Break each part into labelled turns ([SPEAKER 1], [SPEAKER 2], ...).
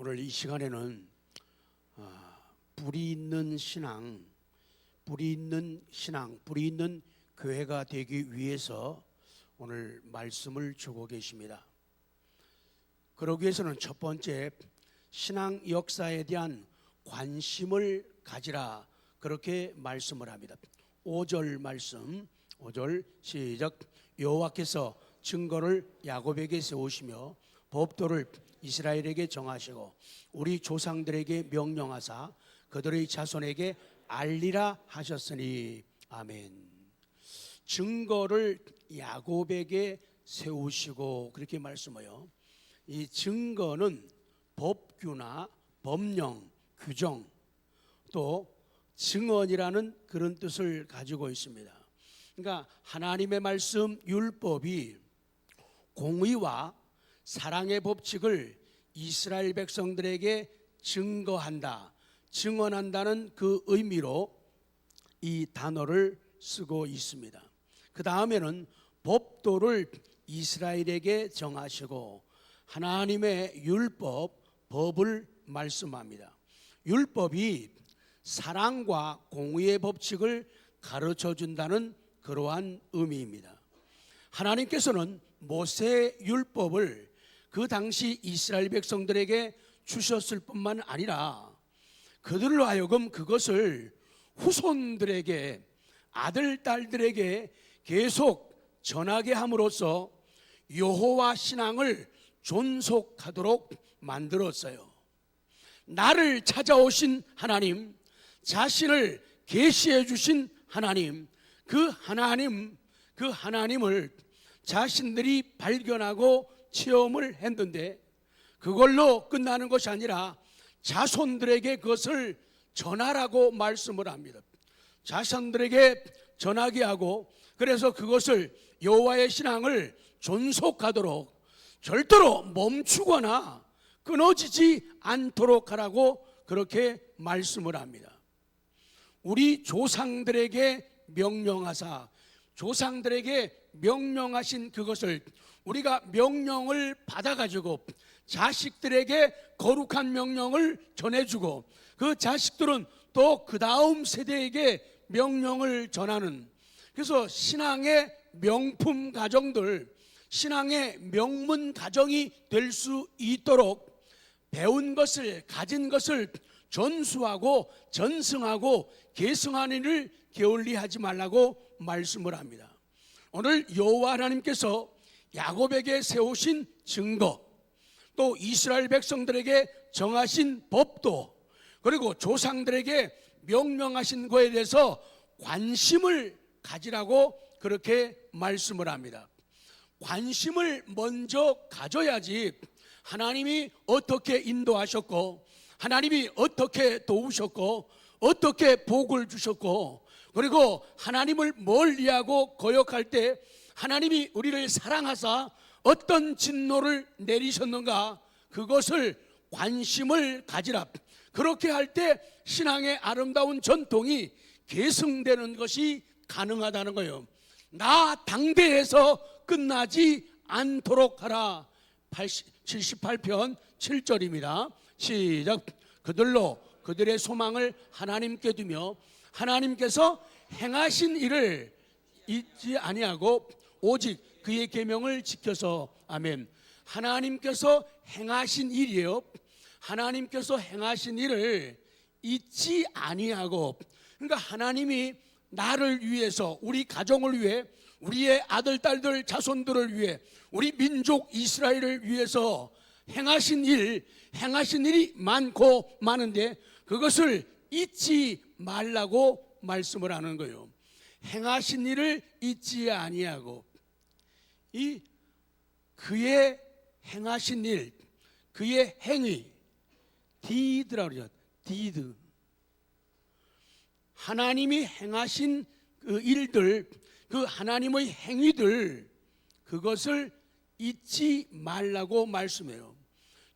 [SPEAKER 1] 오늘 이 시간에는 뿌리 있는 신앙, 뿌리 있는 교회가 되기 위해서 오늘 말씀을 주고 계십니다. 그러기 위해서는 첫 번째, 신앙 역사에 대한 관심을 가지라, 그렇게 말씀을 합니다. 5절 말씀, 5절 시작. 여호와께서 증거를 야곱에게 세우시며 법도를 이스라엘에게 정하시고 우리 조상들에게 명령하사 그들의 자손에게 알리라 하셨으니 아멘. 증거를 야곱에게 세우시고, 그렇게 말씀해요. 이 증거는 법규나 법령, 규정, 또 증언이라는 그런 뜻을 가지고 있습니다. 그러니까 하나님의 말씀, 율법이 공의와 사랑의 법칙을 이스라엘 백성들에게 증거한다, 증언한다는 그 의미로 이 단어를 쓰고 있습니다. 그 다음에는 법도를 이스라엘에게 정하시고 하나님의 율법, 법을 말씀합니다. 율법이 사랑과 공의의 법칙을 가르쳐 준다는 그러한 의미입니다. 하나님께서는 모세 율법을 그 당시 이스라엘 백성들에게 주셨을 뿐만 아니라 그들로 하여금 그것을 후손들에게, 아들, 딸들에게 계속 전하게 함으로써 여호와 신앙을 존속하도록 만들었어요. 나를 찾아오신 하나님, 자신을 계시해 주신 하나님, 그 하나님을 자신들이 발견하고 체험을 했는데 그걸로 끝나는 것이 아니라 자손들에게 그것을 전하라고 말씀을 합니다. 자손들에게 전하게 하고, 그래서 그것을 여호와의 신앙을 존속하도록 절대로 멈추거나 끊어지지 않도록 하라고 그렇게 말씀을 합니다. 우리 조상들에게 명령하사, 조상들에게 명령하신 그것을 우리가 명령을 받아가지고 자식들에게 거룩한 명령을 전해주고 그 자식들은 또 그 다음 세대에게 명령을 전하는, 그래서 신앙의 명품 가정들, 신앙의 명문 가정이 될 수 있도록 배운 것을, 가진 것을 전수하고 전승하고 계승하는 일을 게을리하지 말라고 말씀을 합니다. 오늘 여호와 하나님께서 야곱에게 세우신 증거, 또 이스라엘 백성들에게 정하신 법도, 그리고 조상들에게 명령하신 것에 대해서 관심을 가지라고 그렇게 말씀을 합니다. 관심을 먼저 가져야지 하나님이 어떻게 인도하셨고, 하나님이 어떻게 도우셨고, 어떻게 복을 주셨고, 그리고 하나님을 멀리하고 거역할 때 하나님이 우리를 사랑하사 어떤 진노를 내리셨는가, 그것을 관심을 가지라. 그렇게 할 때 신앙의 아름다운 전통이 계승되는 것이 가능하다는 거예요. 나 당대에서 끝나지 않도록 하라. 78편 7절입니다. 시작. 그들로 그들의 소망을 하나님께 두며 하나님께서 행하신 일을 잊지 아니하고 오직 그의 계명을 지켜서, 아멘. 하나님께서 행하신 일이에요. 하나님께서 행하신 일을 잊지 아니하고, 그러니까 하나님이 나를 위해서, 우리 가정을 위해, 우리의 아들, 딸들, 자손들을 위해, 우리 민족 이스라엘을 위해서 행하신 일이 많고 많은데 그것을 잊지 말라고 말씀을 하는 거예요. 행하신 일을 잊지 아니하고, 이 그의 행하신 일, 그의 행위, deed라고 그러죠. deed. 하나님이 행하신 그 일들, 그 하나님의 행위들, 그것을 잊지 말라고 말씀해요.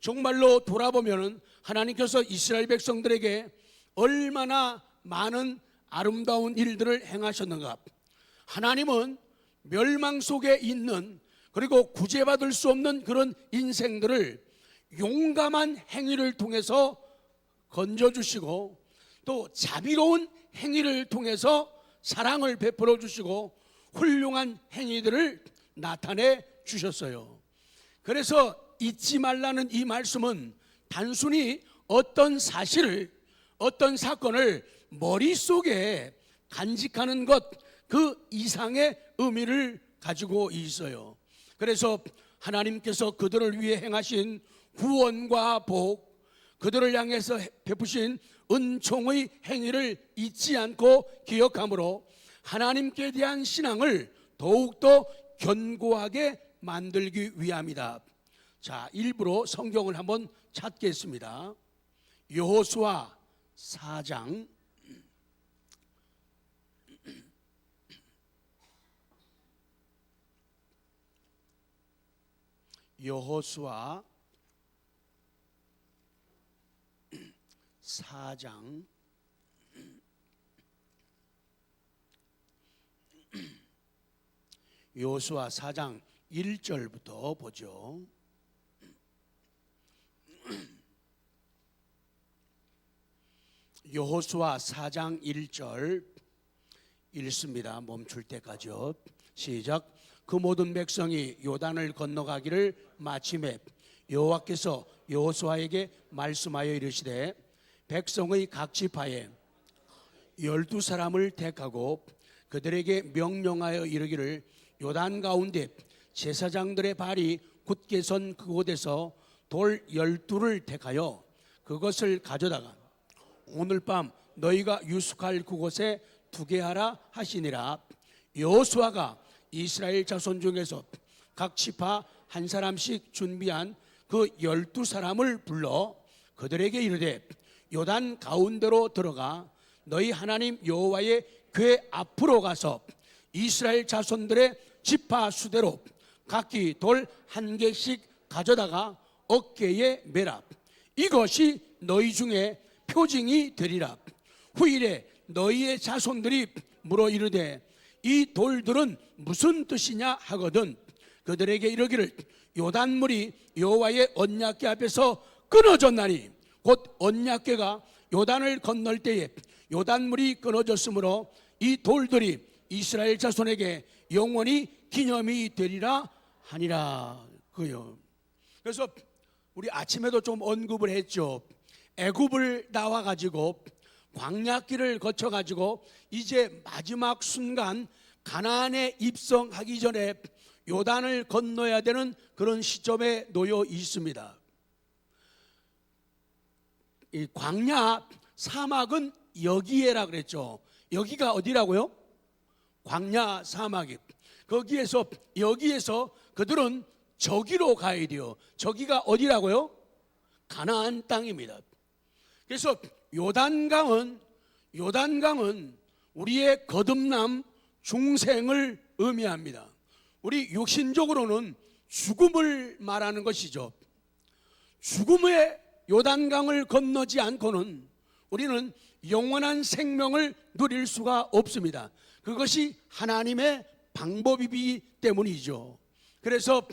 [SPEAKER 1] 정말로 돌아보면 하나님께서 이스라엘 백성들에게 얼마나 많은 아름다운 일들을 행하셨는가. 하나님은 멸망 속에 있는, 그리고 구제받을 수 없는 그런 인생들을 용감한 행위를 통해서 건져주시고 또 자비로운 행위를 통해서 사랑을 베풀어 주시고 훌륭한 행위들을 나타내 주셨어요. 그래서 잊지 말라는 이 말씀은 단순히 어떤 사실을, 어떤 사건을 머릿속에 간직하는 것 그 이상의 의미를 가지고 있어요. 그래서 하나님께서 그들을 위해 행하신 구원과 복, 그들을 향해서 베푸신 은총의 행위를 잊지 않고 기억함으로 하나님께 대한 신앙을 더욱더 견고하게 만들기 위함이다. 자, 일부러 성경을 한번 찾겠습니다. 여호수아 4장 여호수아 4장 여호수아 4장 1절부터 보죠. 여호수아 4장 1절 읽습니다. 멈출 때까지요. 시작. 그 모든 백성이 요단을 건너가기를 마침에 여호와께서 여호수아에게 말씀하여 이르시되 백성의 각 지파에 12사람을 택하고 그들에게 명령하여 이르기를 요단 가운데 제사장들의 발이 굳게 선 그곳에서 돌 12를 택하여 그것을 가져다가 오늘 밤 너희가 유숙할 그곳에 두게 하라 하시니라. 여호수아가 이스라엘 자손 중에서 각 지파 한 사람씩 준비한 그 12사람을 불러 그들에게 이르되 요단 가운데로 들어가 너희 하나님 여호와의 궤 앞으로 가서 이스라엘 자손들의 지파 수대로 각기 돌 한 개씩 가져다가 어깨에 매라. 이것이 너희 중에 표징이 되리라. 후일에 너희의 자손들이 물어 이르되 이 돌들은 무슨 뜻이냐 하거든 그들에게 이르기를 요단물이 여호와의 언약궤 앞에서 끊어졌나니 곧 언약궤가 요단을 건널 때에 요단물이 끊어졌으므로 이 돌들이 이스라엘 자손에게 영원히 기념이 되리라 하니라. 그요. 그래서 우리 아침에도 좀 언급을 했죠. 애굽을 나와 가지고 광야길을 거쳐 가지고 이제 마지막 순간 가나안에 입성하기 전에 요단을 건너야 되는 그런 시점에 놓여 있습니다. 이 광야 사막은 여기에라 그랬죠. 여기가 어디라고요? 광야 사막이. 여기에서 그들은 저기로 가야 돼요. 저기가 어디라고요? 가나안 땅입니다. 그래서 요단강은 우리의 거듭남 중생을 의미합니다. 우리 육신적으로는 죽음을 말하는 것이죠. 죽음의 요단강을 건너지 않고는 우리는 영원한 생명을 누릴 수가 없습니다. 그것이 하나님의 방법이기 때문이죠. 그래서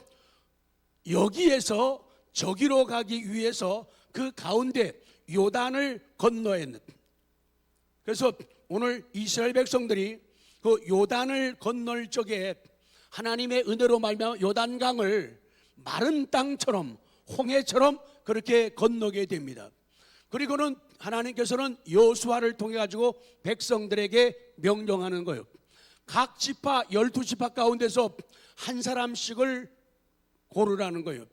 [SPEAKER 1] 여기에서 저기로 가기 위해서 그 가운데 요단을 건너야 했는. 그래서 오늘 이스라엘 백성들이 그 요단을 건널 적에 하나님의 은혜로 말미암아 요단강을 마른 땅처럼 홍해처럼 그렇게 건너게 됩니다. 그리고는 하나님께서는 여호수아를 통해 가지고 백성들에게 명령하는 거예요. 각 지파 12지파 가운데서 한 사람씩을 고르라는 거예요.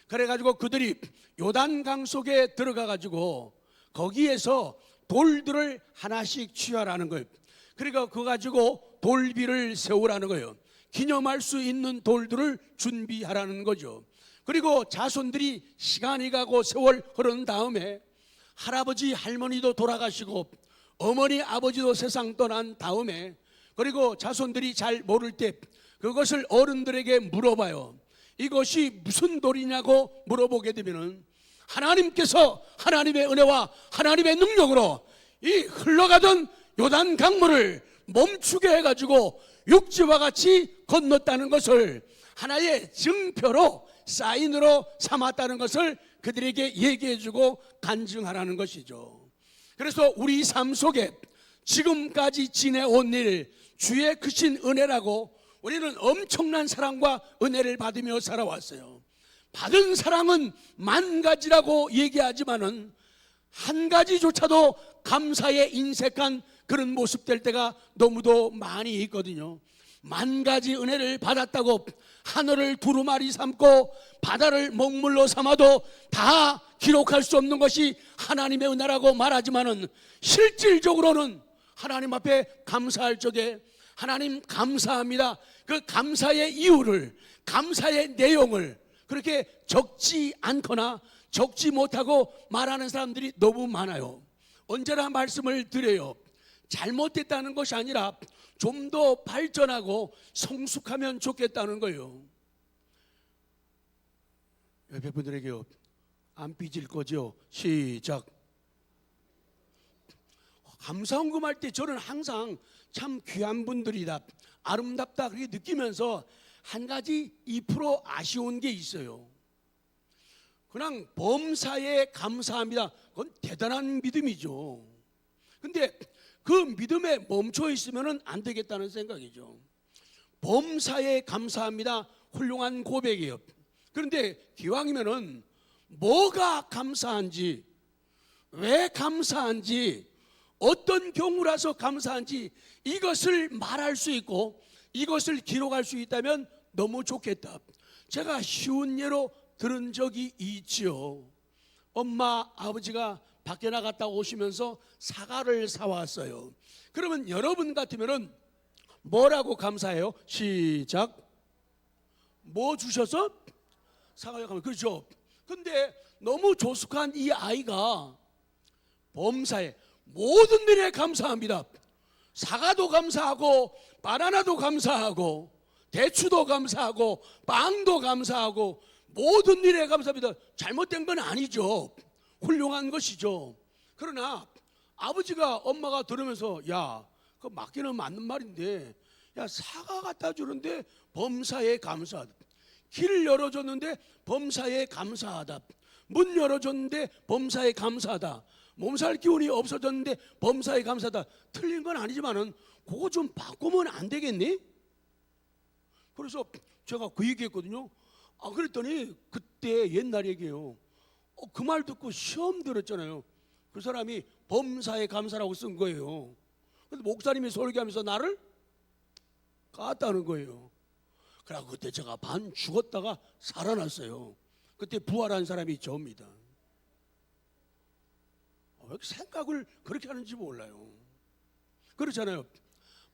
[SPEAKER 1] 그래가지고 그들이 요단강 속에 들어가 가지고 거기에서 돌들을 하나씩 취하라는 거예요. 그러니까 그거 가지고 돌비를 세우라는 거예요. 기념할 수 있는 돌들을 준비하라는 거죠. 그리고 자손들이 시간이 가고 세월 흐른 다음에 할아버지 할머니도 돌아가시고 어머니 아버지도 세상 떠난 다음에 그리고 자손들이 잘 모를 때 그것을 어른들에게 물어봐요. 이것이 무슨 돌이냐고 물어보게 되면은 하나님께서 하나님의 은혜와 하나님의 능력으로 이 흘러가던 요단 강물을 멈추게 해가지고 육지와 같이 건넜다는 것을 하나의 증표로 사인으로 삼았다는 것을 그들에게 얘기해주고 간증하라는 것이죠. 그래서 우리 삶 속에 지금까지 지내온 일, 주의 크신 은혜라고 우리는 엄청난 사랑과 은혜를 받으며 살아왔어요. 받은 사랑은 만 가지라고 얘기하지만은 한 가지조차도 감사에 인색한 그런 모습 될 때가 너무도 많이 있거든요. 만 가지 은혜를 받았다고 하늘을 두루마리 삼고 바다를 먹물로 삼아도 다 기록할 수 없는 것이 하나님의 은혜라고 말하지만은 실질적으로는 하나님 앞에 감사할 적에 하나님 감사합니다, 그 감사의 이유를, 감사의 내용을 그렇게 적지 않거나 적지 못하고 말하는 사람들이 너무 많아요. 언제나 말씀을 드려요. 잘못됐다는 것이 아니라 좀 더 발전하고 성숙하면 좋겠다는 거예요. 옆에 분들에게요, 안 삐질 거죠? 시작. 감사헌금할 때 저는 항상 참 귀한 분들이다, 아름답다 그렇게 느끼면서 한 가지 2% 아쉬운 게 있어요. 그냥 범사에 감사합니다, 그건 대단한 믿음이죠. 근데 그 믿음에 멈춰 있으면 안 되겠다는 생각이죠. 범사에 감사합니다, 훌륭한 고백이에요. 그런데 기왕이면은 뭐가 감사한지, 왜 감사한지, 어떤 경우라서 감사한지 이것을 말할 수 있고 이것을 기록할 수 있다면 너무 좋겠다. 제가 쉬운 예로 들은 적이 있지요. 엄마 아버지가 밖에 나갔다 오시면서 사과를 사왔어요. 그러면 여러분 같으면은 뭐라고 감사해요? 시작. 뭐 주셔서? 사과에 가면, 그렇죠. 근데 너무 조숙한 이 아이가 범사에 모든 일에 감사합니다. 사과도 감사하고 바나나도 감사하고 대추도 감사하고 빵도 감사하고 모든 일에 감사합니다. 잘못된 건 아니죠. 훌륭한 것이죠. 그러나 아버지가, 엄마가 들으면서, 야, 그거 맞기는 맞는 말인데, 야, 사과 갖다 주는데 범사에 감사하다, 길을 열어줬는데 범사에 감사하다, 문 열어줬는데 범사에 감사하다, 몸살 기운이 없어졌는데 범사에 감사하다, 틀린 건 아니지만은 그거 좀 바꾸면 안 되겠니? 그래서 제가 그 얘기했거든요. 그랬더니 그때 옛날 얘기예요. 그 말 듣고 시험 들었잖아요. 그 사람이 범사에 감사라고 쓴 거예요. 근데 목사님이 설교하면서 나를 깠다는 거예요. 그래서 그때 제가 반 죽었다가 살아났어요. 그때 부활한 사람이 저입니다. 왜 생각을 그렇게 하는지 몰라요. 그렇잖아요.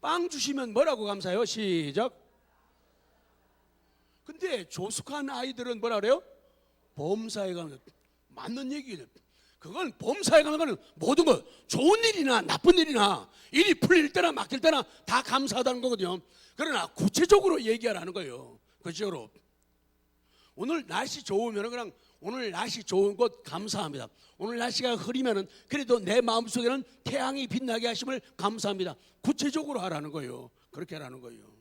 [SPEAKER 1] 빵 주시면 뭐라고 감사해요? 시작. 근데 조숙한 아이들은 뭐라 그래요? 범사에 감사. 맞는 얘기예요. 그건 범사에 감사는 모든 것, 좋은 일이나 나쁜 일이나 일이 풀릴 때나 막힐 때나 다 감사하다는 거거든요. 그러나 구체적으로 얘기하라는 거예요. 구체적으로. 오늘 날씨 좋으면 그냥 오늘 날씨 좋은 것 감사합니다. 오늘 날씨가 흐리면은 그래도 내 마음속에는 태양이 빛나게 하심을 감사합니다. 구체적으로 하라는 거예요. 그렇게 하라는 거예요.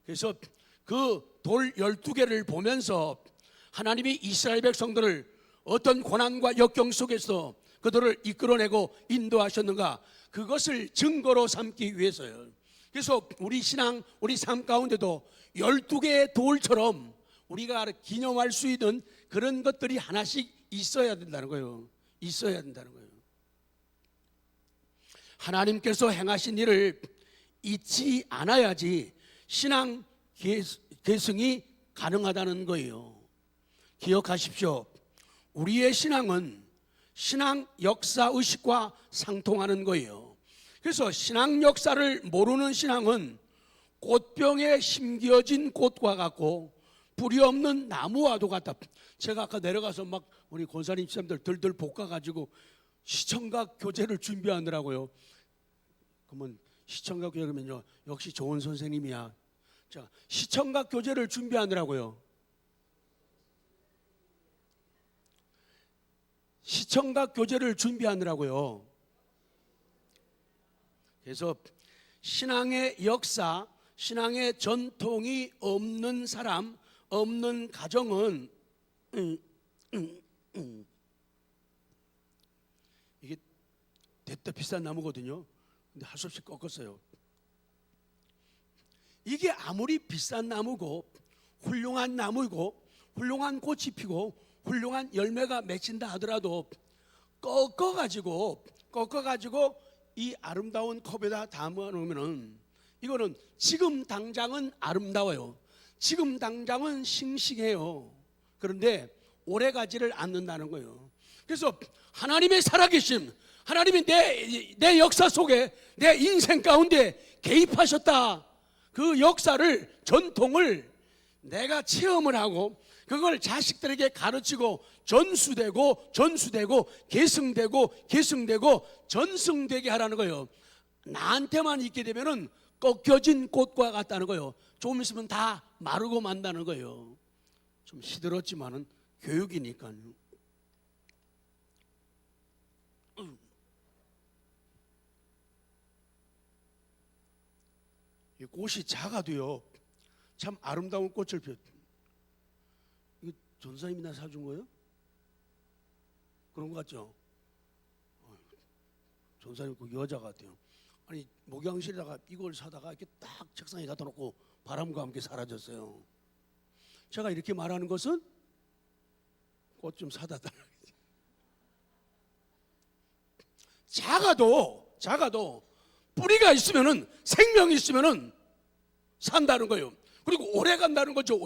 [SPEAKER 1] 그래서 그 돌 12개를 보면서 하나님이 이스라엘 백성들을 어떤 고난과 역경 속에서 그들을 이끌어내고 인도하셨는가, 그것을 증거로 삼기 위해서요. 그래서 우리 신앙, 우리 삶 가운데도 12개의 돌처럼 우리가 기념할 수 있는 그런 것들이 하나씩 있어야 된다는 거예요. 있어야 된다는 거예요. 하나님께서 행하신 일을 잊지 않아야지 신앙 계승이 가능하다는 거예요. 기억하십시오. 우리의 신앙은 신앙 역사 의식과 상통하는 거예요. 그래서 신앙 역사를 모르는 신앙은 꽃병에 심겨진 꽃과 같고 뿌리 없는 나무와도 같다. 제가 아까 내려가서 막 우리 권사님 집사님들 들들 볶아가지고 시청각 교재를 준비하느라고요. 그러면 시청각 교재 그러면요, 역시 좋은 선생님이야. 자, 시청각 교재를 준비하느라고요. 시청각 교재를 준비하느라고요. 그래서 신앙의 역사, 신앙의 전통이 없는 사람, 없는 가정은 이게 됐다 비싼 나무거든요. 근데 할 수 없이 꺾었어요. 이게 아무리 비싼 나무고 훌륭한 나무이고 훌륭한 꽃이 피고 훌륭한 열매가 맺힌다 하더라도 꺾어가지고 이 아름다운 컵에다 담아 놓으면은 이거는 지금 당장은 아름다워요. 지금 당장은 싱싱해요. 그런데 오래 가지를 않는다는 거예요. 그래서 하나님의 살아계심, 하나님이 내 역사 속에 내 인생 가운데 개입하셨다. 그 역사를, 전통을 내가 체험을 하고 그걸 자식들에게 가르치고 전수되고 계승되고 전승되게 하라는 거예요. 나한테만 있게 되면은 꺾여진 꽃과 같다는 거예요. 조금 있으면 다 마르고 만다는 거예요. 좀 시들었지만은 교육이니까요. 이 꽃이 작아도요 참 아름다운 꽃을 피웠. 이거 전사님이 나 사준 거예요? 그런 거 같죠? 전사님 그 여자 같아요. 아니 목양실에다가 이걸 사다가 이렇게 딱 책상에 갖다 놓고 바람과 함께 사라졌어요. 제가 이렇게 말하는 것은 꽃 좀 사다 달라. 작아도 뿌리가 있으면은, 생명이 있으면은 산다는 거예요. 그리고 오래 간다는 거죠.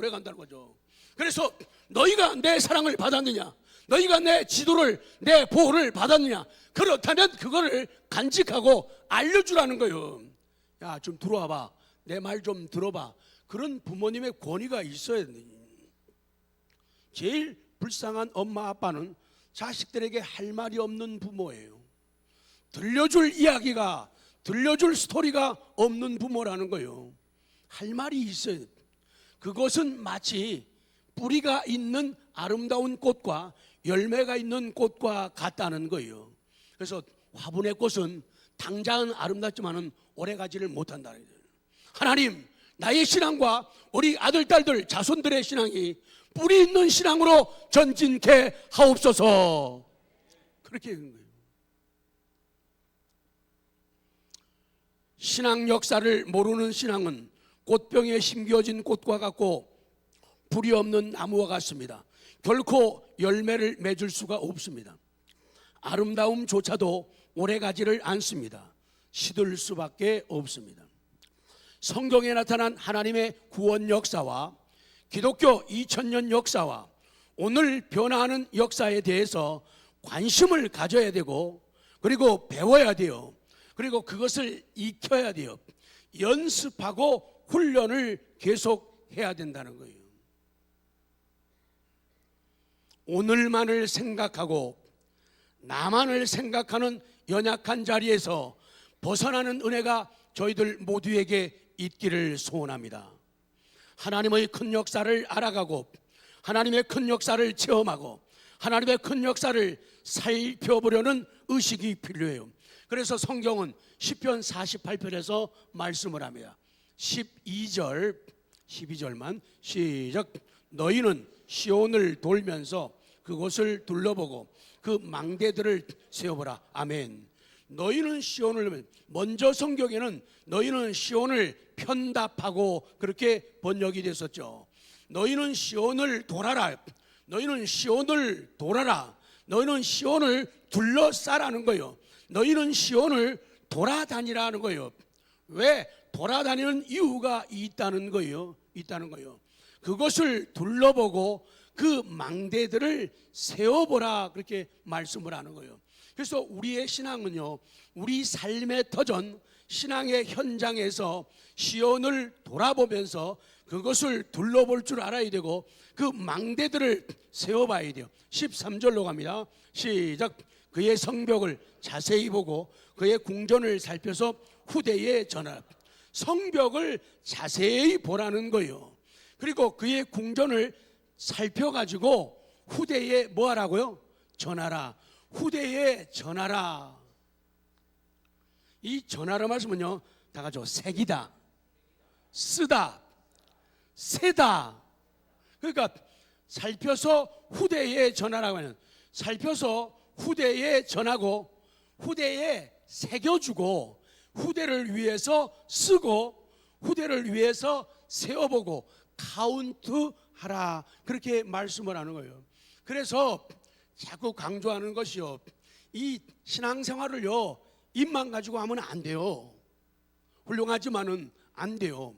[SPEAKER 1] 그래서 너희가 내 사랑을 받았느냐, 너희가 내 지도를, 내 보호를 받았느냐, 그렇다면 그거를 간직하고 알려주라는 거예요. 야, 좀 들어와봐, 내 말 좀 들어봐. 그런 부모님의 권위가 있어야 돼. 제일 불쌍한 엄마 아빠는 자식들에게 할 말이 없는 부모예요. 들려줄 이야기가, 들려줄 스토리가 없는 부모라는 거예요. 할 말이 있어야 돼. 그것은 마치 뿌리가 있는 아름다운 꽃과 열매가 있는 꽃과 같다는 거예요. 그래서 화분의 꽃은 당장은 아름답지만은 오래가지를 못한다는 거예요. 하나님, 나의 신앙과 우리 아들, 딸들, 자손들의 신앙이 뿌리 있는 신앙으로 전진케 하옵소서. 그렇게 되는 거예요. 신앙 역사를 모르는 신앙은 꽃병에 심겨진 꽃과 같고 불이 없는 나무와 같습니다. 결코 열매를 맺을 수가 없습니다. 아름다움조차도 오래가지를 않습니다. 시들 수밖에 없습니다. 성경에 나타난 하나님의 구원 역사와 기독교 2000년 역사와 오늘 변화하는 역사에 대해서 관심을 가져야 되고, 그리고 배워야 돼요. 그리고 그것을 익혀야 돼요. 연습하고 훈련을 계속 해야 된다는 거예요. 오늘만을 생각하고 나만을 생각하는 연약한 자리에서 벗어나는 은혜가 저희들 모두에게 있기를 소원합니다. 하나님의 큰 역사를 알아가고 하나님의 큰 역사를 체험하고 하나님의 큰 역사를 살펴보려는 의식이 필요해요. 그래서 성경은 시편 48편에서 말씀을 합니다. 12절만 시작. 너희는 시온을 돌면서 그곳을 둘러보고 그 망대들을 세워보라. 아멘. 너희는 시온을, 먼저 성경에는 너희는 시온을 편답하고 그렇게 번역이 됐었죠. 너희는 시온을 돌아라. 너희는 시온을 돌아라. 너희는 시온을 둘러싸라는 거예요. 너희는 시온을 돌아다니라는 거예요. 왜? 돌아다니는 이유가 있다는 거예요. 그것을 둘러보고 그 망대들을 세워보라, 그렇게 말씀을 하는 거예요. 그래서 우리의 신앙은요, 우리 삶의 터전, 신앙의 현장에서 시온을 돌아보면서 그것을 둘러볼 줄 알아야 되고 그 망대들을 세워봐야 돼요. 13절로 갑니다. 시작. 그의 성벽을 자세히 보고 그의 궁전을 살펴서 후대에 전하라. 성벽을 자세히 보라는 거예요. 그리고 그의 궁전을 살펴가지고 후대에 뭐 하라고요? 전하라. 후대에 전하라. 이 전하라 말씀은요, 다 같이 새기다, 쓰다, 세다. 그러니까 살펴서 후대에 전하라고 하는, 살펴서 후대에 전하고 후대에 새겨주고 후대를 위해서 쓰고 후대를 위해서 세워보고 카운트하라, 그렇게 말씀을 하는 거예요. 그래서 자꾸 강조하는 것이요, 이 신앙생활을요 입만 가지고 하면 안 돼요. 훌륭하지만은 안 돼요.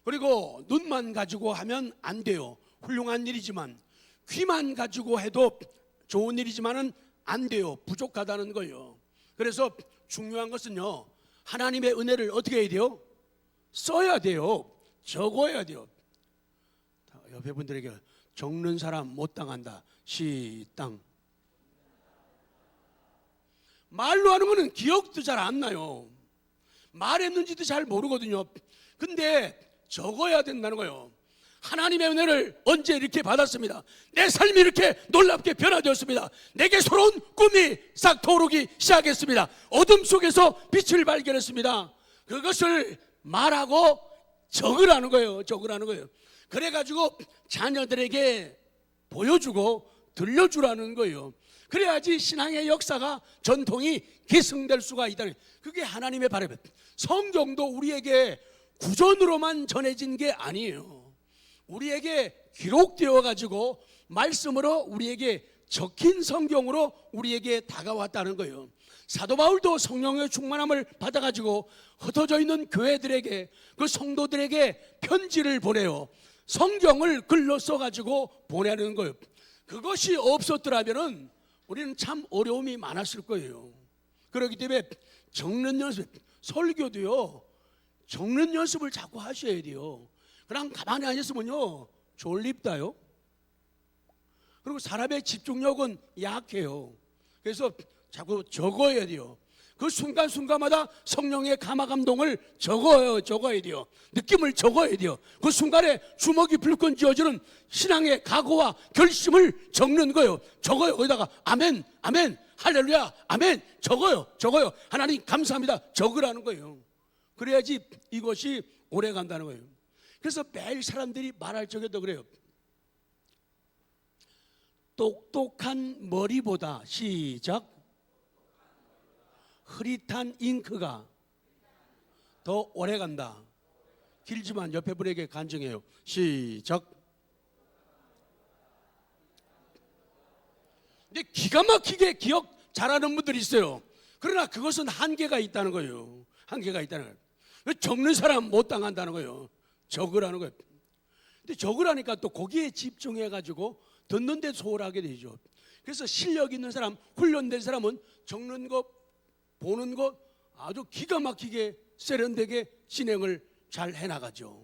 [SPEAKER 1] 그리고 눈만 가지고 하면 안 돼요. 훌륭한 일이지만. 귀만 가지고 해도 좋은 일이지만은 안 돼요. 부족하다는 거예요. 그래서 중요한 것은요, 하나님의 은혜를 어떻게 해야 돼요? 써야 돼요. 적어야 돼요. 옆에 분들에게 적는 사람 못 당한다. 시땅. 말로 하는 거는 기억도 잘 안 나요. 말했는지도 잘 모르거든요. 근데 적어야 된다는 거예요. 하나님의 은혜를 언제 이렇게 받았습니다. 내 삶이 이렇게 놀랍게 변화되었습니다. 내게 새로운 꿈이 싹 터오르기 시작했습니다. 어둠 속에서 빛을 발견했습니다. 그것을 말하고 적으라는 거예요. 적으라는 거예요. 그래가지고 자녀들에게 보여주고 들려주라는 거예요. 그래야지 신앙의 역사가, 전통이 계승될 수가 있다는, 그게 하나님의 바람이에요. 성경도 우리에게 구전으로만 전해진 게 아니에요. 우리에게 기록되어 가지고 말씀으로 우리에게 적힌 성경으로 우리에게 다가왔다는 거예요. 사도 바울도 성령의 충만함을 받아가지고 흩어져 있는 교회들에게, 그 성도들에게 편지를 보내요. 성경을 글로 써가지고 보내는 거예요. 그것이 없었더라면 우리는 참 어려움이 많았을 거예요. 그렇기 때문에 적는 연습, 설교도요 적는 연습을 자꾸 하셔야 돼요. 그냥 가만히 앉았으면요 졸립다요. 그리고 사람의 집중력은 약해요. 그래서 자꾸 적어야 돼요. 그 순간순간마다 성령의 감화감동을 적어야 돼요. 느낌을 적어야 돼요. 그 순간에 주먹이 불끈 쥐어주는 신앙의 각오와 결심을 적는 거예요. 적어요. 거기다가 아멘, 아멘, 할렐루야, 아멘, 적어요. 하나님 감사합니다. 적으라는 거예요. 그래야지 이것이 오래 간다는 거예요. 그래서 매일 사람들이 말할 적에도 그래요. 똑똑한 머리보다, 시작, 흐릿한 잉크가 더 오래 간다. 길지만 옆에 분에게 간증해요. 시작. 근데 기가 막히게 기억 잘하는 분들이 있어요. 그러나 그것은 한계가 있다는 거예요. 한계가 있다는 거예요. 적는 사람 못 당한다는 거예요. 적으라는 거예요. 근데 적으라니까 또 거기에 집중해가지고 듣는 데 소홀하게 되죠. 그래서 실력 있는 사람, 훈련된 사람은 적는 것, 보는 것 아주 기가 막히게 세련되게 진행을 잘 해나가죠.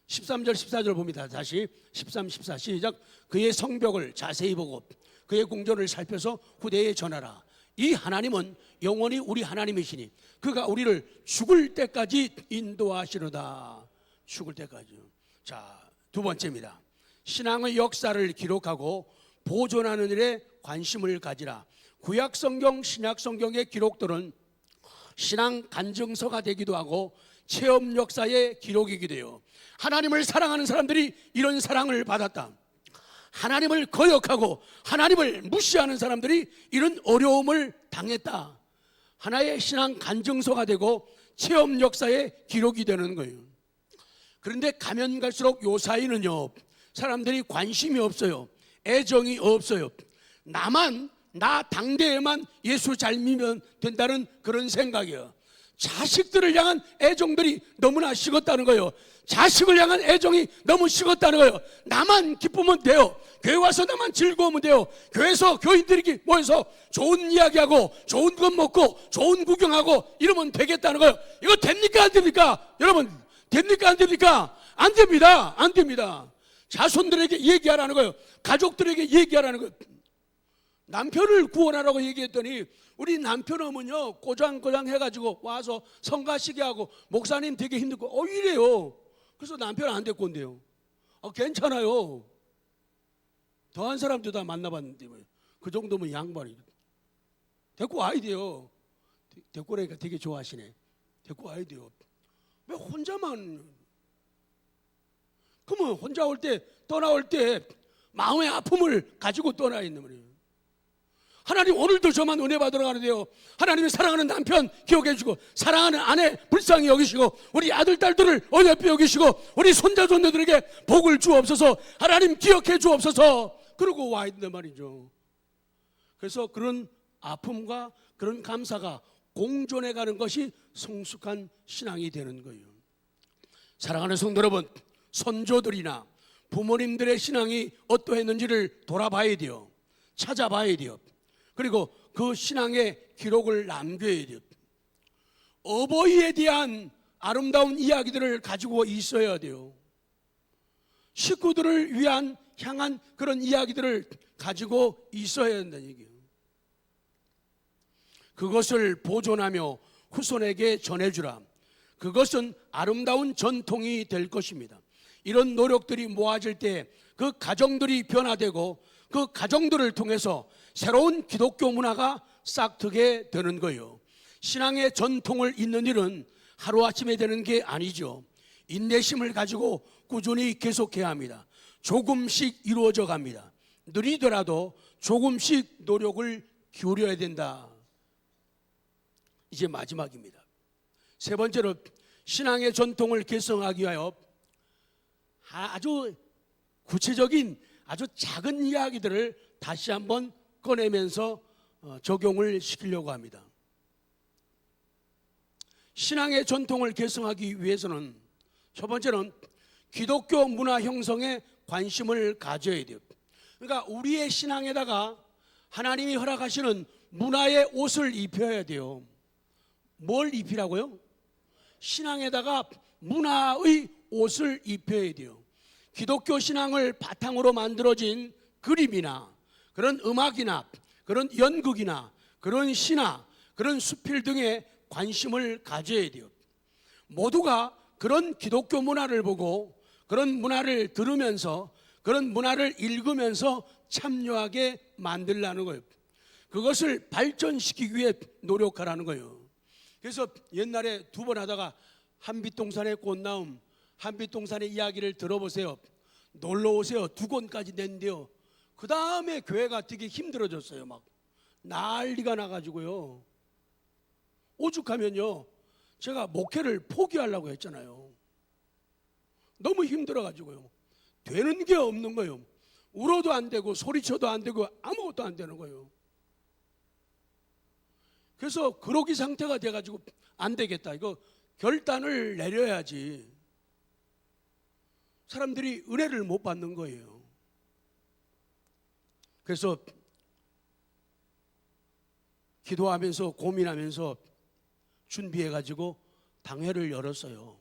[SPEAKER 1] 13절 14절 봅니다. 다시 13, 14 시작. 그의 성벽을 자세히 보고 그의 궁전을 살펴서 후대에 전하라. 이 하나님은 영원히 우리 하나님이시니 그가 우리를 죽을 때까지 인도하시로다. 죽을 때까지요. 자, 두 번째입니다. 신앙의 역사를 기록하고 보존하는 일에 관심을 가지라. 구약 성경, 신약 성경의 기록들은 신앙 간증서가 되기도 하고 체험 역사의 기록이기도 해요. 하나님을 사랑하는 사람들이 이런 사랑을 받았다. 하나님을 거역하고 하나님을 무시하는 사람들이 이런 어려움을 당했다. 하나의 신앙 간증서가 되고 체험 역사의 기록이 되는 거예요. 그런데 가면 갈수록 요 사이는요 사람들이 관심이 없어요. 애정이 없어요. 나 당대에만 예수 잘 믿으면 된다는 그런 생각이에요. 자식들을 향한 애정들이 너무나 식었다는 거예요. 자식을 향한 애정이 너무 식었다는 거예요. 나만 기쁘면 돼요. 교회 와서 나만 즐거우면 돼요. 교회에서 교인들이 모여서 좋은 이야기하고 좋은 것 먹고 좋은 구경하고 이러면 되겠다는 거예요. 이거 됩니까 안 됩니까? 여러분 됩니까 안 됩니까? 안 됩니다. 안 됩니다. 자손들에게 얘기하라는 거예요. 가족들에게 얘기하라는 거예요. 남편을 구원하라고 얘기했더니 우리 남편 오면요 꼬장꼬장 해가지고 와서 성가시게 하고 목사님 되게 힘들고 이래요. 그래서 남편 안 데리고 온대요. 괜찮아요. 더한 사람도 다 만나봤는데 그 정도면 양반이 데리고 와야 돼요. 데리고 오니까 되게 좋아하시네. 데리고 와야 돼요. 왜 혼자만? 그러면 혼자 올 때, 떠나올 때 마음의 아픔을 가지고 떠나 있는 말이에요. 하나님 오늘도 저만 은혜 받으러 가는데요, 하나님이 사랑하는 남편 기억해 주시고, 사랑하는 아내 불쌍히 여기시고, 우리 아들 딸들을 어여삐 여기시고, 우리 손자 손녀들에게 복을 주옵소서, 하나님 기억해 주옵소서, 그러고 와 있는 말이죠. 그래서 그런 아픔과 그런 감사가 공존해 가는 것이 성숙한 신앙이 되는 거예요. 사랑하는 성도 여러분, 선조들이나 부모님들의 신앙이 어떠했는지를 돌아봐야 돼요. 찾아봐야 돼요. 그리고 그 신앙의 기록을 남겨야 돼요. 어버이에 대한 아름다운 이야기들을 가지고 있어야 돼요. 식구들을 위한 향한 그런 이야기들을 가지고 있어야 한다는 얘기예요. 그것을 보존하며 후손에게 전해주라. 그것은 아름다운 전통이 될 것입니다. 이런 노력들이 모아질 때 그 가정들이 변화되고 그 가정들을 통해서 새로운 기독교 문화가 싹트게 되는 거예요. 신앙의 전통을 잇는 일은 하루아침에 되는 게 아니죠. 인내심을 가지고 꾸준히 계속해야 합니다. 조금씩 이루어져 갑니다. 느리더라도 조금씩 노력을 기울여야 된다. 이제 마지막입니다. 세 번째로, 신앙의 전통을 개성하기 위하여 아주 구체적인 아주 작은 이야기들을 다시 한번 꺼내면서 적용을 시키려고 합니다. 신앙의 전통을 개성하기 위해서는 첫 번째는 기독교 문화 형성에 관심을 가져야 돼요. 그러니까 우리의 신앙에다가 하나님이 허락하시는 문화의 옷을 입혀야 돼요. 뭘 입히라고요? 신앙에다가 문화의 옷을 입혀야 돼요. 기독교 신앙을 바탕으로 만들어진 그림이나 그런 음악이나 그런 연극이나 그런 시나 그런 수필 등에 관심을 가져야 돼요. 모두가 그런 기독교 문화를 보고 그런 문화를 들으면서 그런 문화를 읽으면서 참여하게 만들라는 거예요. 그것을 발전시키기 위해 노력하라는 거예요. 그래서 옛날에 두 번 하다가 한빛동산의 꽃나움, 한빛동산의 이야기를 들어보세요. 놀러 오세요. 2권까지 냈는데요, 그 다음에 교회가 되게 힘들어졌어요. 막 난리가 나가지고요, 오죽하면요 제가 목회를 포기하려고 했잖아요. 너무 힘들어가지고요, 되는 게 없는 거예요. 울어도 안 되고 소리쳐도 안 되고 아무것도 안 되는 거예요. 그래서 그러기 상태가 돼가지고 안 되겠다, 이거 결단을 내려야지. 사람들이 은혜를 못 받는 거예요. 그래서 기도하면서 고민하면서 준비해가지고 당회를 열었어요.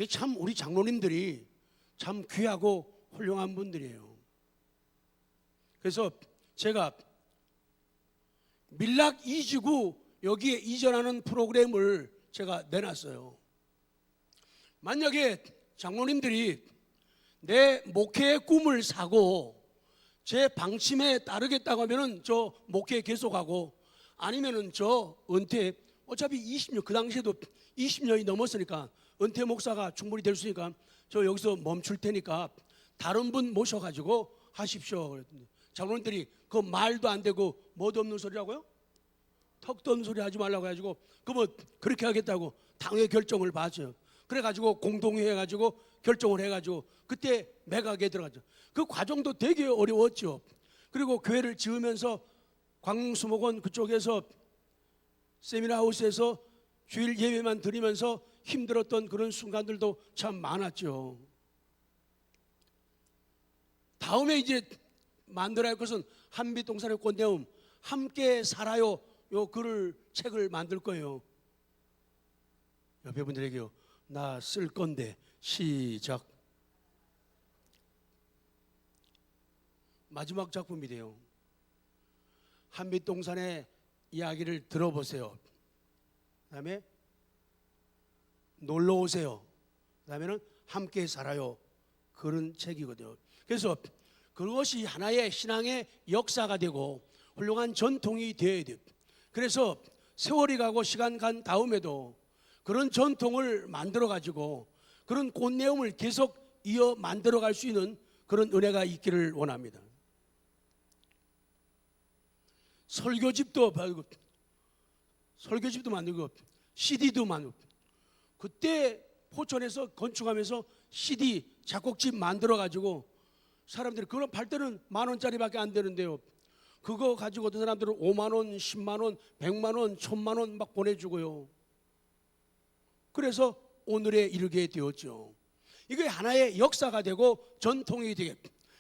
[SPEAKER 1] 참 우리 장로님들이 참 귀하고 훌륭한 분들이에요. 그래서 제가 밀락 2지구 여기에 이전하는 프로그램을 제가 내놨어요. 만약에 장로님들이 내 목회의 꿈을 사고 제 방침에 따르겠다고 하면은 저 목회 계속하고, 아니면은 저 은퇴, 어차피 20년, 그 당시에도 20년이 넘었으니까 은퇴 목사가 충분히 될 수 있으니까 저 여기서 멈출 테니까 다른 분 모셔가지고 하십시오 그랬더니, 장로님들이 그 말도 안 되고 뭐도 없는 소리라고요? 턱도 없는 소리 하지 말라고 해가지고, 그뭐 그렇게 하겠다고 당회 결정을 봤어요. 그래가지고 공동회 해가지고 결정을 해가지고 그때 매각에 들어갔죠. 그 과정도 되게 어려웠죠. 그리고 교회를 지으면서 광수목원 그쪽에서 세미나하우스에서 주일 예배만 드리면서 힘들었던 그런 순간들도 참 많았죠. 다음에 이제 만들어야 할 것은 한빛동산의 꽃내음, 함께 살아요, 요 책을 만들 거예요. 옆에 분들에게요, 나 쓸 건데. 시작. 마지막 작품이 돼요. 한빛동산의 이야기를 들어보세요. 그 다음에 놀러 오세요. 그 다음에는 함께 살아요. 그런 책이거든요. 그래서 그것이 하나의 신앙의 역사가 되고 훌륭한 전통이 되어야 돼요. 그래서 세월이 가고 시간 간 다음에도 그런 전통을 만들어 가지고 그런 꽃내음을 계속 이어 만들어 갈 수 있는 그런 은혜가 있기를 원합니다. 설교집도 만들고 CD도 만들고, 그때 포천에서 건축하면서 CD 작곡집 만들어 가지고 사람들이 그걸 팔 때는 10,000원짜리밖에 안 되는데요, 그거 가지고 어떤 사람들은 5만 원, 10만 원, 100만 원, 1,000만 원 막 보내주고요. 그래서 오늘에 이르게 되었죠. 이게 하나의 역사가 되고 전통이 되게,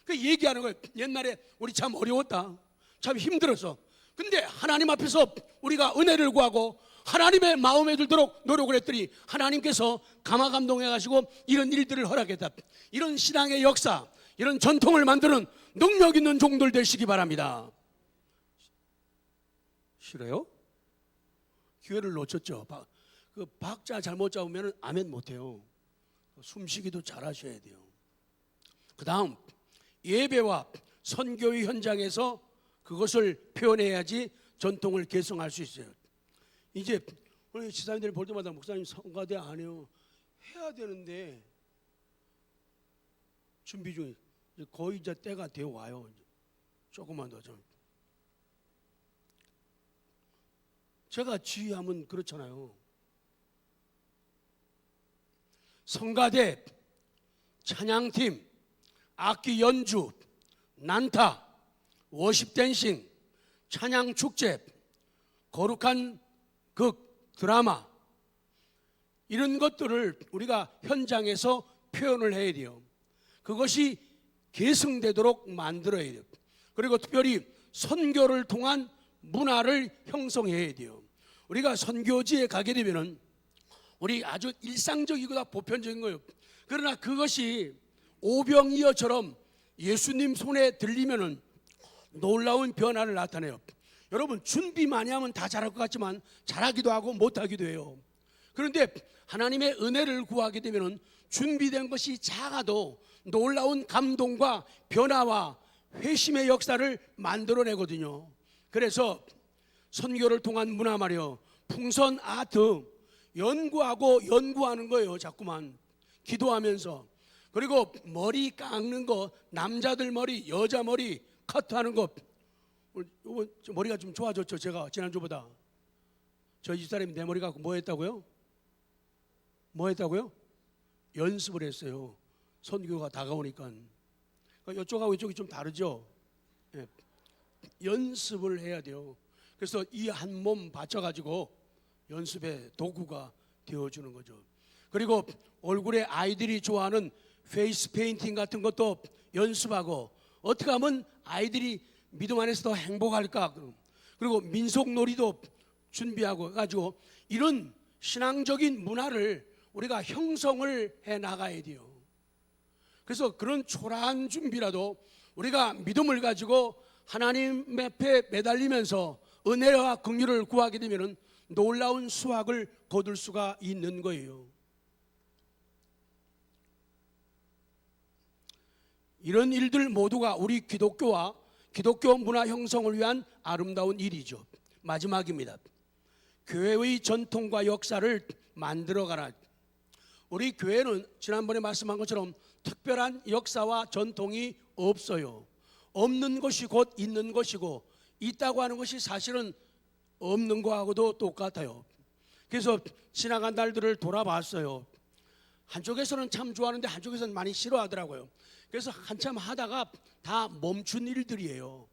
[SPEAKER 1] 그 얘기하는 거예요. 옛날에 우리 참 어려웠다, 참 힘들었어. 근데 하나님 앞에서 우리가 은혜를 구하고 하나님의 마음에 들도록 노력을 했더니 하나님께서 감화감동해 가지고 이런 일들을 허락했다. 이런 신앙의 역사, 이런 전통을 만드는 능력 있는 종들 되시기 바랍니다. 싫어요? 기회를 놓쳤죠. 그 박자 잘못 잡으면 아멘 못해요. 숨쉬기도 잘 하셔야 돼요. 그 다음, 예배와 선교의 현장에서 그것을 표현해야지 전통을 계승할 수 있어요. 이제 우리 지사님들 볼 때마다 목사님 성가대 안 해요. 해야 되는데 준비 중에 거의 이제 때가 되어 와요. 조금만 더 좀. 제가 지휘하면 그렇잖아요. 성가대, 찬양팀, 악기 연주, 난타, 워십 댄싱, 찬양 축제, 거룩한 극, 드라마, 이런 것들을 우리가 현장에서 표현을 해야 돼요. 그것이 계승되도록 만들어야 돼요. 그리고 특별히 선교를 통한 문화를 형성해야 돼요. 우리가 선교지에 가게 되면은 우리 아주 일상적이고 보편적인 거예요. 그러나 그것이 오병이어처럼 예수님 손에 들리면은 놀라운 변화를 나타내요. 여러분, 준비 많이 하면 다 잘할 것 같지만 잘하기도 하고 못하기도 해요. 그런데 하나님의 은혜를 구하게 되면은 준비된 것이 작아도 놀라운 감동과 변화와 회심의 역사를 만들어내거든요. 그래서 선교를 통한 문화 말이요, 풍선 아트 연구하는 거예요. 자꾸만 기도하면서. 그리고 머리 깎는 거, 남자들 머리, 여자 머리 커트하는 거, 머리가 좀 좋아졌죠. 제가 지난주보다. 저희 집사람이 내 머리 갖고 뭐 했다고요? 연습을 했어요. 선교가 다가오니까. 이쪽하고 이쪽이 좀 다르죠. 예. 연습을 해야 돼요. 그래서 이 한 몸 바쳐가지고 연습의 도구가 되어주는 거죠. 그리고 얼굴에 아이들이 좋아하는 페이스 페인팅 같은 것도 연습하고, 어떻게 하면 아이들이 믿음 안에서 더 행복할까, 그리고 민속놀이도 준비하고 해가지고 이런 신앙적인 문화를 우리가 형성을 해 나가야 돼요. 그래서 그런 초라한 준비라도 우리가 믿음을 가지고 하나님 앞에 매달리면서 은혜와 긍휼을 구하게 되면 놀라운 수확을 거둘 수가 있는 거예요. 이런 일들 모두가 우리 기독교와 기독교 문화 형성을 위한 아름다운 일이죠. 마지막입니다. 교회의 전통과 역사를 만들어가라. 우리 교회는 지난번에 말씀한 것처럼 특별한 역사와 전통이 없어요. 없는 것이 곧 있는 것이고, 있다고 하는 것이 사실은 없는 거하고도 똑같아요. 그래서 지나간 날들을 돌아봤어요. 한쪽에서는 참 좋아하는데 한쪽에서는 많이 싫어하더라고요. 그래서 한참 하다가 다 멈춘 일들이에요.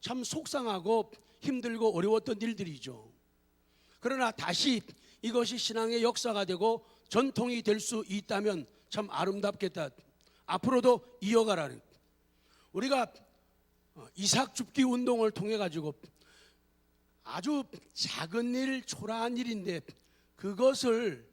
[SPEAKER 1] 참 속상하고 힘들고 어려웠던 일들이죠. 그러나 다시 이것이 신앙의 역사가 되고 전통이 될 수 있다면 참 아름답겠다. 앞으로도 이어가라는. 우리가 이삭 줍기 운동을 통해 가지고 아주 작은 일, 초라한 일인데 그것을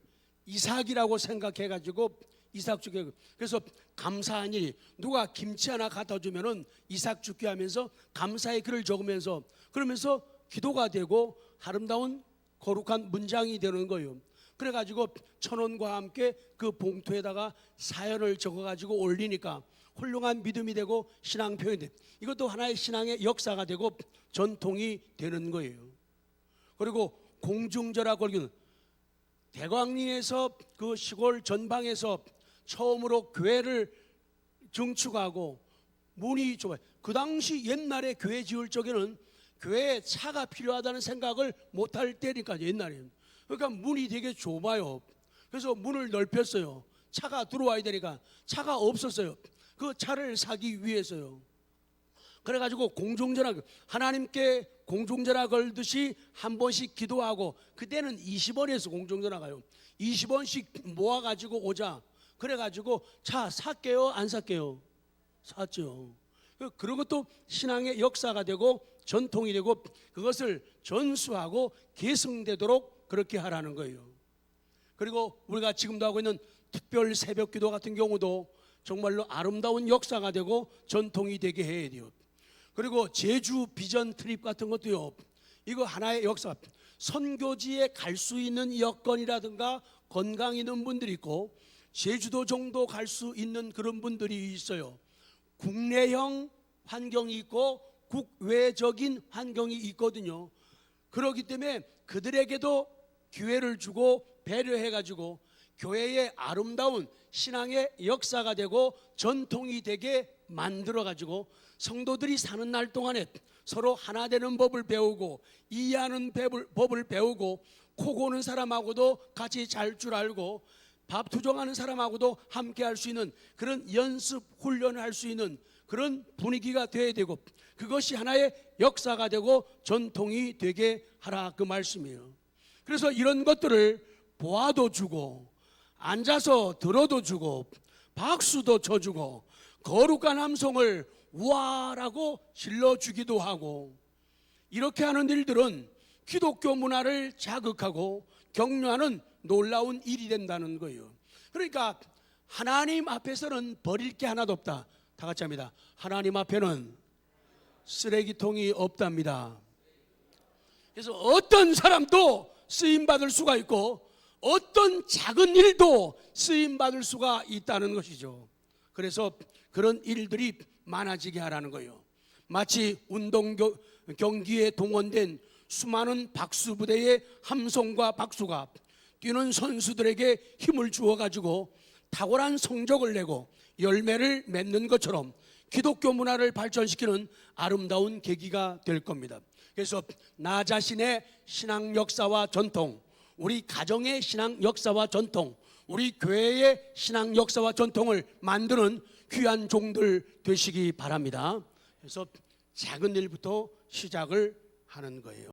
[SPEAKER 1] 이삭이라고 생각해 가지고 이삭 줍기, 그래서 감사한 일이, 누가 김치 하나 갖다 주면은 이삭 줍기 하면서 감사의 글을 적으면서, 그러면서 기도가 되고 아름다운 거룩한 문장이 되는 거예요. 그래가지고 1,000원과 함께 그 봉투에다가 사연을 적어가지고 올리니까 훌륭한 믿음이 되고 신앙 표현이 돼. 이것도 하나의 신앙의 역사가 되고 전통이 되는 거예요. 그리고 공중절하 걸기는 대광리에서 그 시골 전방에서 처음으로 교회를 증축하고 문이 좁아요. 그 당시 옛날에 교회 지을 적에는 교회에 차가 필요하다는 생각을 못할 때니까 옛날에는. 그러니까 문이 되게 좁아요. 그래서 문을 넓혔어요. 차가 들어와야 되니까. 차가 없었어요. 그 차를 사기 위해서요. 그래가지고 공중전화, 하나님께 공중전화 걸듯이 한 번씩 기도하고, 그때는 20원에서 공중전화 가요. 20원씩 모아가지고 오자. 그래가지고 차 살게요, 안 살게요? 샀죠. 그런 것도 신앙의 역사가 되고 전통이 되고, 그것을 전수하고 계승되도록 그렇게 하라는 거예요. 그리고 우리가 지금도 하고 있는 특별 새벽 기도 같은 경우도 정말로 아름다운 역사가 되고 전통이 되게 해야 돼요. 그리고 제주 비전 트립 같은 것도요, 이거 하나의 역사. 선교지에 갈 수 있는 여건이라든가 건강 있는 분들이 있고, 제주도 정도 갈 수 있는 그런 분들이 있어요. 국내형 환경이 있고 국외적인 환경이 있거든요. 그렇기 때문에 그들에게도 기회를 주고 배려해가지고 교회의 아름다운 신앙의 역사가 되고 전통이 되게 만들어가지고 성도들이 사는 날 동안에 서로 하나 되는 법을 배우고, 이해하는 법을 배우고, 코 고는 사람하고도 같이 잘 줄 알고, 밥 투정하는 사람하고도 함께 할 수 있는 그런 연습 훈련을 할 수 있는 그런 분위기가 되어야 되고, 그것이 하나의 역사가 되고 전통이 되게 하라, 그 말씀이에요. 그래서 이런 것들을 보아도 주고, 앉아서 들어도 주고, 박수도 쳐주고, 거룩한 함성을 우아라고 질러주기도 하고, 이렇게 하는 일들은 기독교 문화를 자극하고 격려하는 놀라운 일이 된다는 거예요. 그러니까 하나님 앞에서는 버릴 게 하나도 없다. 다 같이 합니다. 하나님 앞에는 쓰레기통이 없답니다. 그래서 어떤 사람도 쓰임받을 수가 있고 어떤 작은 일도 쓰임받을 수가 있다는 것이죠. 그래서 그런 일들이 많아지게 하라는 거예요. 마치 운동 경기에 동원된 수많은 박수부대의 함성과 박수가 뛰는 선수들에게 힘을 주어가지고 탁월한 성적을 내고 열매를 맺는 것처럼 기독교 문화를 발전시키는 아름다운 계기가 될 겁니다. 그래서 나 자신의 신앙 역사와 전통, 우리 가정의 신앙 역사와 전통, 우리 교회의 신앙 역사와 전통을 만드는 귀한 종들 되시기 바랍니다. 그래서 작은 일부터 시작을 하는 거예요.